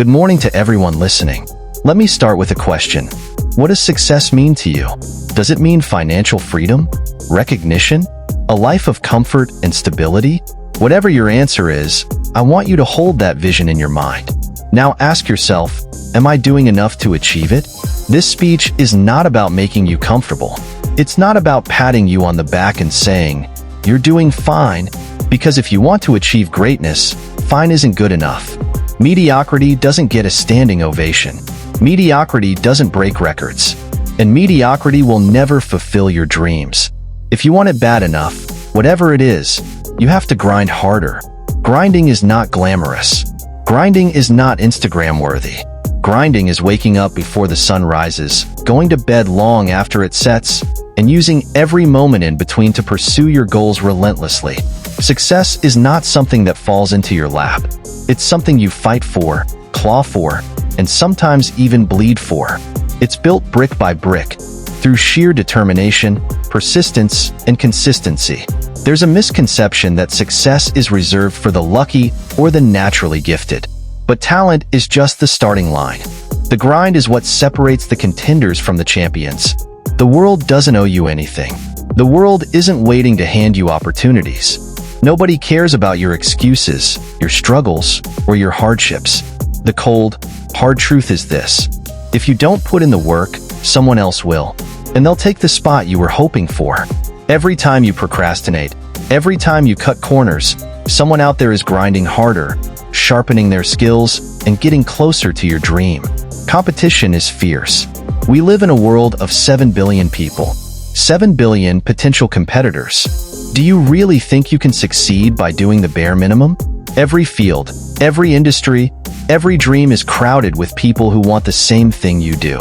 Good morning to everyone listening. Let me start with a question. What does success mean to you? Does it mean financial freedom? Recognition? A life of comfort and stability? Whatever your answer is, I want you to hold that vision in your mind. Now ask yourself, am I doing enough to achieve it? This speech is not about making you comfortable. It's not about patting you on the back and saying, you're doing fine, because if you want to achieve greatness, fine isn't good enough. Mediocrity doesn't get a standing ovation. Mediocrity doesn't break records. And mediocrity will never fulfill your dreams. If you want it bad enough, whatever it is, you have to grind harder. Grinding is not glamorous. Grinding is not Instagram-worthy. Grinding is waking up before the sun rises, going to bed long after it sets, and using every moment in between to pursue your goals relentlessly. Success is not something that falls into your lap. It's something you fight for, claw for, and sometimes even bleed for. It's built brick by brick, through sheer determination, persistence, and consistency. There's a misconception that success is reserved for the lucky or the naturally gifted. But talent is just the starting line. The grind is what separates the contenders from the champions. The world doesn't owe you anything. The world isn't waiting to hand you opportunities. Nobody cares about your excuses, your struggles, or your hardships. The cold, hard truth is this. If you don't put in the work, someone else will. And they'll take the spot you were hoping for. Every time you procrastinate, every time you cut corners, someone out there is grinding harder, sharpening their skills, and getting closer to your dream. Competition is fierce. We live in a world of 7 billion people. 7 billion potential competitors. Do you really think you can succeed by doing the bare minimum? Every field, every industry, every dream is crowded with people who want the same thing you do.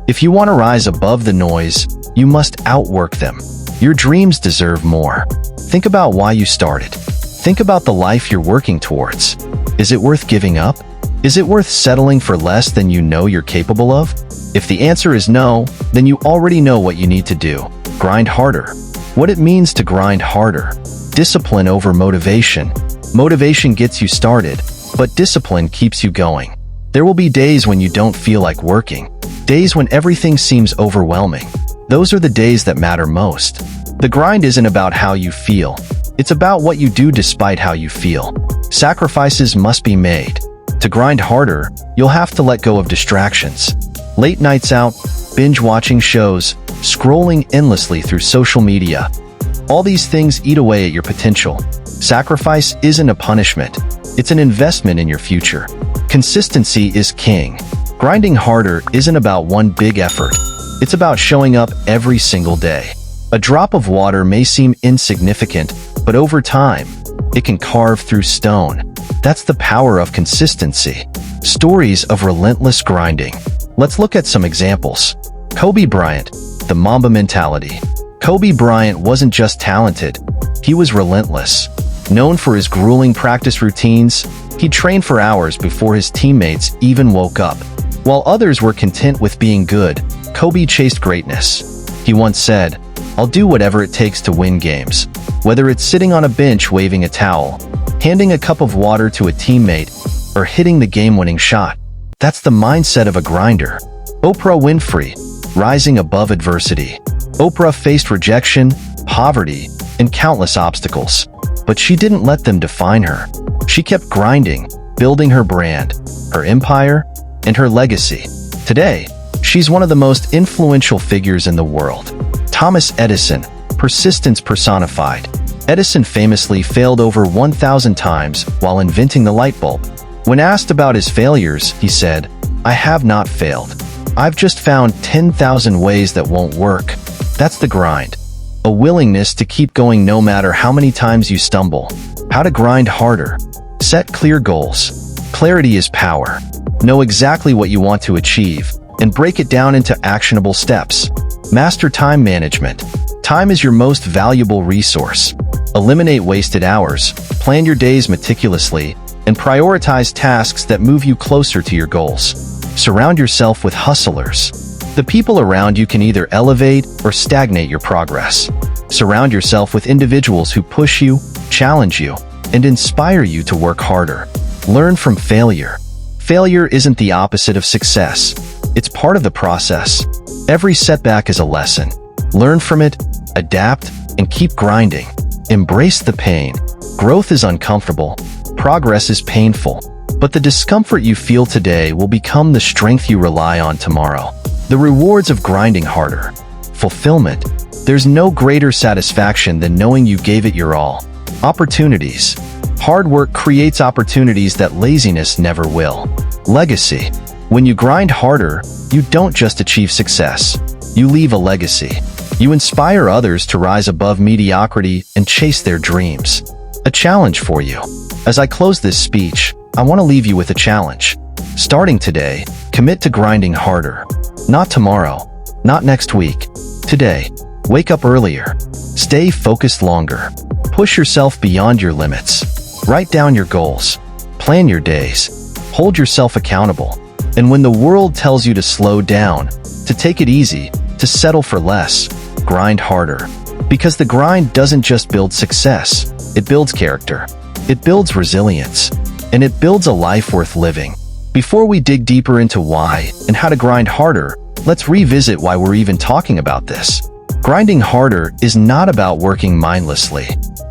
If you want to rise above the noise, you must outwork them. Your dreams deserve more. Think about why you started. Think about the life you're working towards. Is it worth giving up? Is it worth settling for less than you know you're capable of? If the answer is no, then you already know what you need to do. Grind harder. What it means to grind harder. Discipline over motivation. Motivation gets you started, but discipline keeps you going. There will be days when you don't feel like working. Days when everything seems overwhelming. Those are the days that matter most. The grind isn't about how you feel. It's about what you do despite how you feel. Sacrifices must be made. To grind harder, you'll have to let go of distractions. Late nights out, binge watching shows, scrolling endlessly through social media. All these things eat away at your potential. Sacrifice isn't a punishment. It's an investment in your future. Consistency is king. Grinding harder isn't about one big effort. It's about showing up every single day. A drop of water may seem insignificant, but over time, it can carve through stone. That's the power of consistency. Stories of relentless grinding. Let's look at some examples. Kobe Bryant, the Mamba mentality. Kobe Bryant wasn't just talented, he was relentless. Known for his grueling practice routines, he trained for hours before his teammates even woke up. While others were content with being good, Kobe chased greatness. He once said, "I'll do whatever it takes to win games." Whether it's sitting on a bench waving a towel, handing a cup of water to a teammate, or hitting the game-winning shot. That's the mindset of a grinder. Oprah Winfrey, rising above adversity. Oprah faced rejection, poverty, and countless obstacles. But she didn't let them define her. She kept grinding, building her brand, her empire, and her legacy. Today, she's one of the most influential figures in the world. Thomas Edison, persistence personified. Edison famously failed over 1,000 times while inventing the light bulb. When asked about his failures, he said, "I have not failed. I've just found 10,000 ways that won't work." That's the grind. A willingness to keep going no matter how many times you stumble. How to grind harder. Set clear goals. Clarity is power. Know exactly what you want to achieve and break it down into actionable steps. Master time management. Time is your most valuable resource. Eliminate wasted hours, plan your days meticulously, and prioritize tasks that move you closer to your goals. Surround yourself with hustlers. The people around you can either elevate or stagnate your progress. Surround yourself with individuals who push you, challenge you, and inspire you to work harder. Learn from failure. Failure isn't the opposite of success. It's part of the process. Every setback is a lesson. Learn from it, adapt, and keep grinding. Embrace the pain. Growth is uncomfortable. Progress is painful. But the discomfort you feel today will become the strength you rely on tomorrow. The rewards of grinding harder. Fulfillment. There's no greater satisfaction than knowing you gave it your all. Opportunities. Hard work creates opportunities that laziness never will. Legacy. When you grind harder, you don't just achieve success. You leave a legacy. You inspire others to rise above mediocrity and chase their dreams. A challenge for you. As I close this speech, I want to leave you with a challenge. Starting today, commit to grinding harder. Not tomorrow, not next week. Today, wake up earlier. Stay focused longer. Push yourself beyond your limits. Write down your goals. Plan your days. Hold yourself accountable. And when the world tells you to slow down, to take it easy, to settle for less, grind harder. Because the grind doesn't just build success, it builds character. It builds resilience. And it builds a life worth living. Before we dig deeper into why and how to grind harder, let's revisit why we're even talking about this. Grinding harder is not about working mindlessly.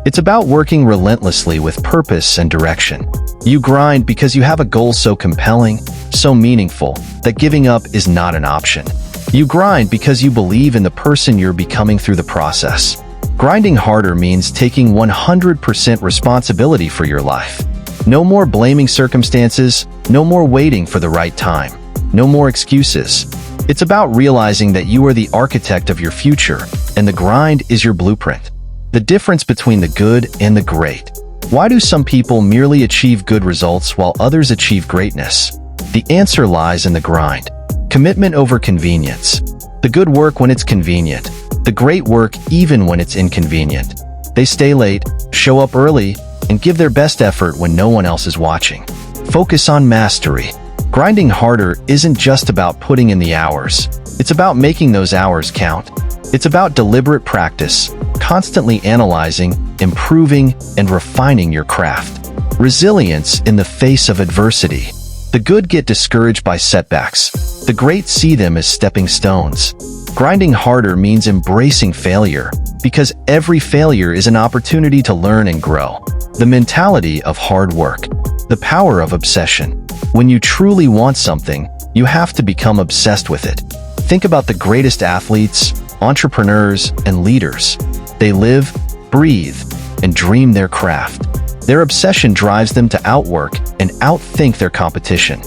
It's about working relentlessly with purpose and direction. You grind because you have a goal so compelling, so meaningful, that giving up is not an option. You grind because you believe in the person you're becoming through the process. Grinding harder means taking 100% responsibility for your life. No more blaming circumstances, no more waiting for the right time, no more excuses. It's about realizing that you are the architect of your future, and the grind is your blueprint. The difference between the good and the great. Why do some people merely achieve good results while others achieve greatness? The answer lies in the grind. Commitment over convenience. The good work when it's convenient. The great work even when it's inconvenient. They stay late, show up early, and give their best effort when no one else is watching. Focus on mastery. Grinding harder isn't just about putting in the hours. It's about making those hours count. It's about deliberate practice, constantly analyzing, improving, and refining your craft. Resilience in the face of adversity. The good get discouraged by setbacks. The great see them as stepping stones. Grinding harder means embracing failure, because every failure is an opportunity to learn and grow. The mentality of hard work. The power of obsession. When you truly want something, you have to become obsessed with it. Think about the greatest athletes, entrepreneurs, and leaders. They live, breathe, and dream their craft. Their obsession drives them to outwork and outthink their competition.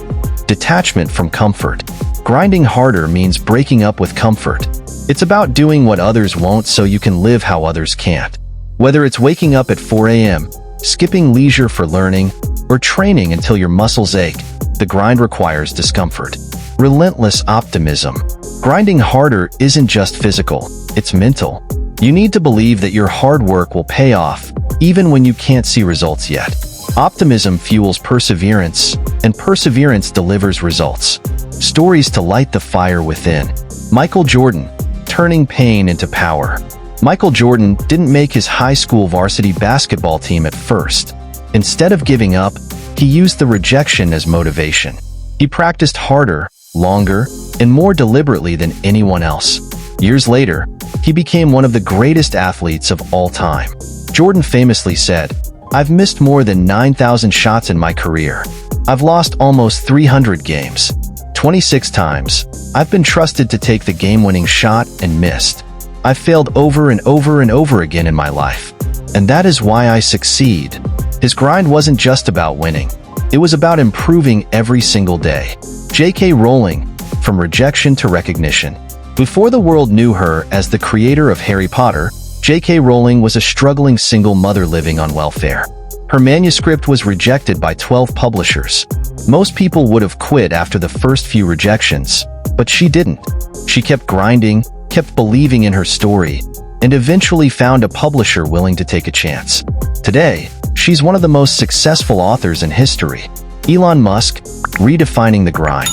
Detachment from comfort. Grinding harder means breaking up with comfort. It's about doing what others won't so you can live how others can't. Whether it's waking up at 4 a.m., skipping leisure for learning, or training until your muscles ache, the grind requires discomfort. Relentless optimism. Grinding harder isn't just physical, it's mental. You need to believe that your hard work will pay off, even when you can't see results yet. Optimism fuels perseverance, and perseverance delivers results. Stories to light the fire within. Michael Jordan, turning pain into power. Michael Jordan didn't make his high school varsity basketball team at first. Instead of giving up, he used the rejection as motivation. He practiced harder, longer, and more deliberately than anyone else. Years later, he became one of the greatest athletes of all time. Jordan famously said, "I've missed more than 9,000 shots in my career. I've lost almost 300 games. 26 times, I've been trusted to take the game-winning shot and missed. I've failed over and over and over again in my life. And that is why I succeed." His grind wasn't just about winning. It was about improving every single day. J.K. Rowling, from rejection to recognition. Before the world knew her as the creator of Harry Potter, J.K. Rowling was a struggling single mother living on welfare. Her manuscript was rejected by 12 publishers. Most people would have quit after the first few rejections, but she didn't. She kept grinding, kept believing in her story, and eventually found a publisher willing to take a chance. Today, she's one of the most successful authors in history. Elon Musk, redefining the grind.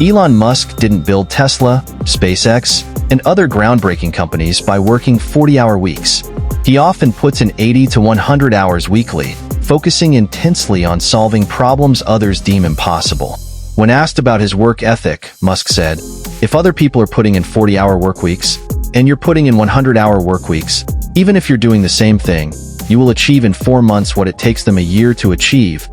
Elon Musk didn't build Tesla, SpaceX, and other groundbreaking companies by working 40-hour weeks. He often puts in 80 to 100 hours weekly, focusing intensely on solving problems others deem impossible. When asked about his work ethic, Musk said, "If other people are putting in 40-hour work weeks, and you're putting in 100-hour work weeks, even if you're doing the same thing, you will achieve in 4 months what it takes them a year to achieve."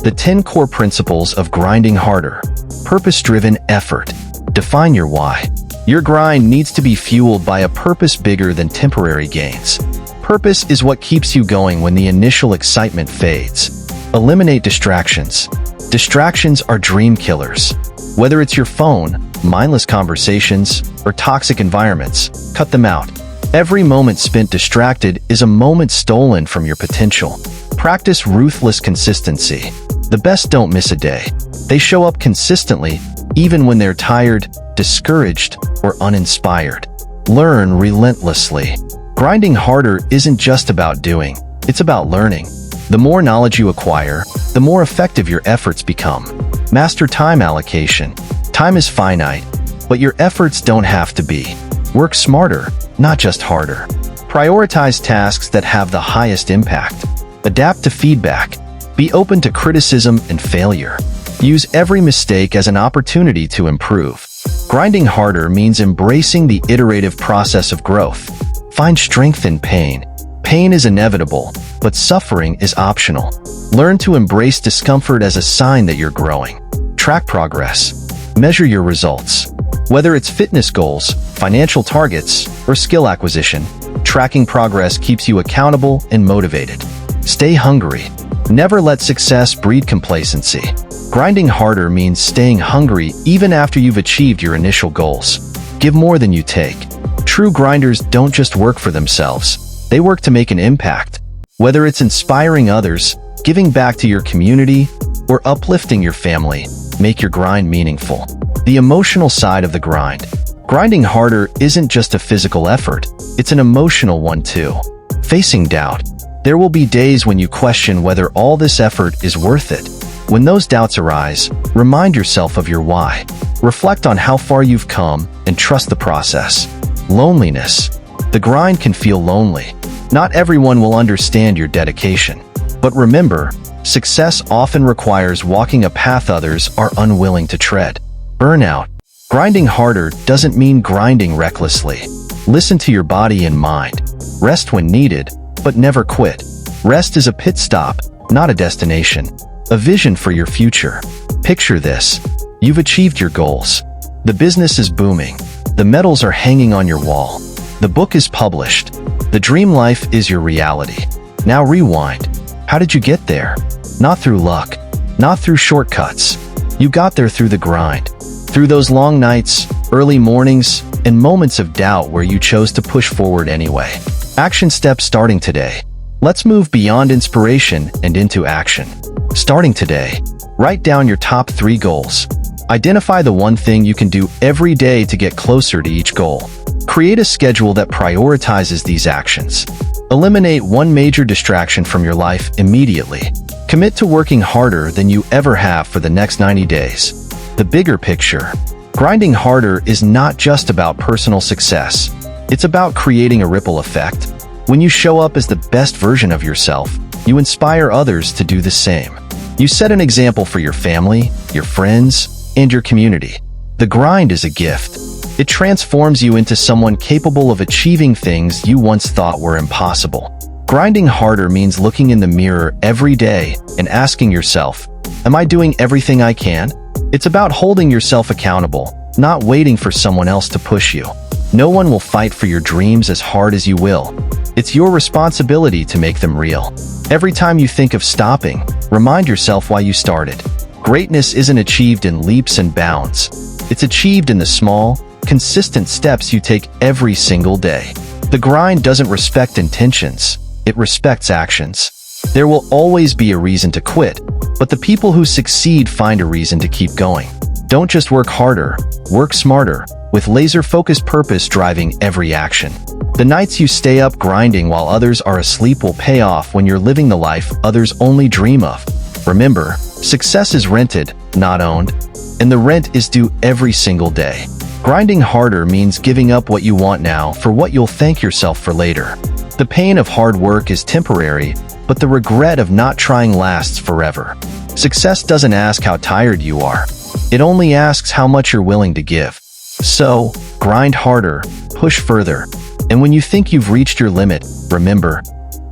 The 10 core principles of grinding harder. Purpose-driven effort. Define your why. Your grind needs to be fueled by a purpose bigger than temporary gains. Purpose is what keeps you going when the initial excitement fades. Eliminate distractions. Distractions are dream killers. Whether it's your phone, mindless conversations, or toxic environments, cut them out. Every moment spent distracted is a moment stolen from your potential. Practice ruthless consistency. The best don't miss a day. They show up consistently, even when they're tired, discouraged, or uninspired. Learn relentlessly. Grinding harder isn't just about doing, it's about learning. The more knowledge you acquire, the more effective your efforts become. Master time allocation. Time is finite, but your efforts don't have to be. Work smarter, not just harder. Prioritize tasks that have the highest impact. Adapt to feedback. Be open to criticism and failure. Use every mistake as an opportunity to improve. Grinding harder means embracing the iterative process of growth. Find strength in pain. Pain is inevitable, but suffering is optional. Learn to embrace discomfort as a sign that you're growing. Track progress. Measure your results. Whether it's fitness goals, financial targets, or skill acquisition, tracking progress keeps you accountable and motivated. Stay hungry. Never let success breed complacency. Grinding harder means staying hungry even after you've achieved your initial goals. Give more than you take. True grinders don't just work for themselves. They work to make an impact. Whether it's inspiring others, giving back to your community, or uplifting your family, make your grind meaningful. The emotional side of the grind. Grinding harder isn't just a physical effort, it's an emotional one too. Facing doubt. There will be days when you question whether all this effort is worth it. When those doubts arise, remind yourself of your why. Reflect on how far you've come and trust the process. Loneliness. The grind can feel lonely. Not everyone will understand your dedication. But remember, success often requires walking a path others are unwilling to tread. Burnout. Grinding harder doesn't mean grinding recklessly. Listen to your body and mind. Rest when needed, but never quit. Rest is a pit stop, not a destination. A vision for your future. Picture this. You've achieved your goals. The business is booming. The medals are hanging on your wall. The book is published. The dream life is your reality. Now rewind. How did you get there? Not through luck. Not through shortcuts. You got there through the grind. Through those long nights, early mornings, and moments of doubt where you chose to push forward anyway. Action steps starting today. Let's move beyond inspiration and into action. Starting today, write down your top 3 goals. Identify the one thing you can do every day to get closer to each goal. Create a schedule that prioritizes these actions. Eliminate one major distraction from your life immediately. Commit to working harder than you ever have for the next 90 days. The bigger picture. Grinding harder is not just about personal success. It's about creating a ripple effect. When you show up as the best version of yourself, you inspire others to do the same. You set an example for your family, your friends, and your community. The grind is a gift. It transforms you into someone capable of achieving things you once thought were impossible. Grinding harder means looking in the mirror every day and asking yourself, am I doing everything I can? It's about holding yourself accountable, not waiting for someone else to push you. No one will fight for your dreams as hard as you will. It's your responsibility to make them real. Every time you think of stopping, remind yourself why you started. Greatness isn't achieved in leaps and bounds. It's achieved in the small, consistent steps you take every single day. The grind doesn't respect intentions, it respects actions. There will always be a reason to quit, but the people who succeed find a reason to keep going. Don't just work harder, work smarter, with laser-focused purpose driving every action. The nights you stay up grinding while others are asleep will pay off when you're living the life others only dream of. Remember, success is rented, not owned, and the rent is due every single day. Grinding harder means giving up what you want now for what you'll thank yourself for later. The pain of hard work is temporary, but the regret of not trying lasts forever. Success doesn't ask how tired you are. It only asks how much you're willing to give. So, grind harder, push further, and when you think you've reached your limit, remember,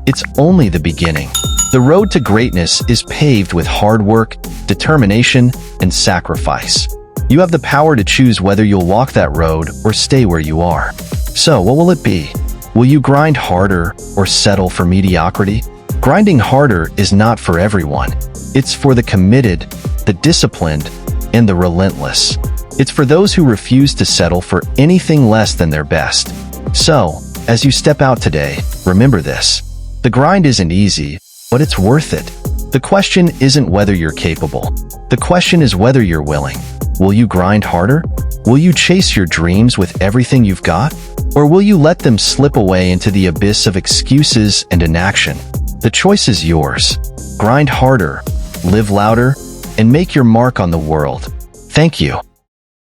it's only the beginning. The road to greatness is paved with hard work, determination, and sacrifice. You have the power to choose whether you'll walk that road or stay where you are. So, what will it be? Will you grind harder or settle for mediocrity? Grinding harder is not for everyone. It's for the committed, the disciplined, and the relentless. It's for those who refuse to settle for anything less than their best. So, as you step out today, remember this. The grind isn't easy, but it's worth it. The question isn't whether you're capable. The question is whether you're willing. Will you grind harder? Will you chase your dreams with everything you've got? Or will you let them slip away into the abyss of excuses and inaction? The choice is yours. Grind harder, live louder, and make your mark on the world. Thank you.